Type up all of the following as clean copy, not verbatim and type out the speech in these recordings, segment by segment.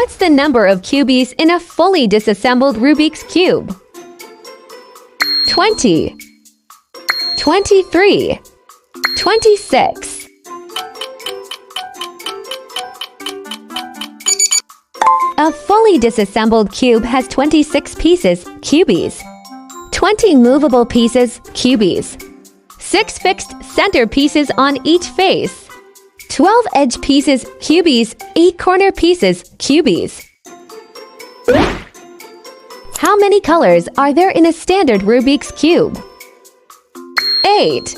What's the number of cubies in a fully disassembled Rubik's Cube? 20, 23, 26. A fully disassembled cube has 26 pieces, cubies, 20 movable pieces, cubies, 6 fixed center pieces on each face, 12 edge pieces, cubies, 8 corner pieces, cubies. How many colors are there in a standard Rubik's Cube? 8,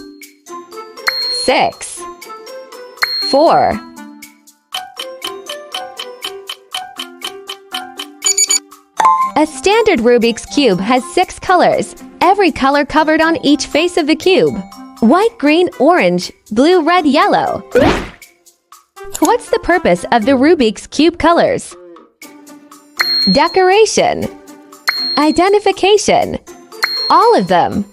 6, 4. A standard Rubik's Cube has 6 colors, every color covered on each face of the cube. White, green, orange, blue, red, yellow. What's the purpose of the Rubik's Cube colors? Decoration. Identification. All of them.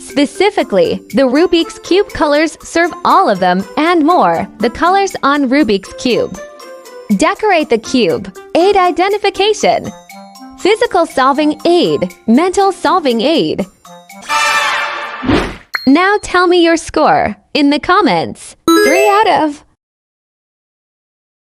Specifically, the Rubik's Cube colors serve all of them and more. The colors on Rubik's Cube. Decorate the cube. Aid identification. Physical solving aid. Mental solving aid. Now tell me your score in the comments. 3 out of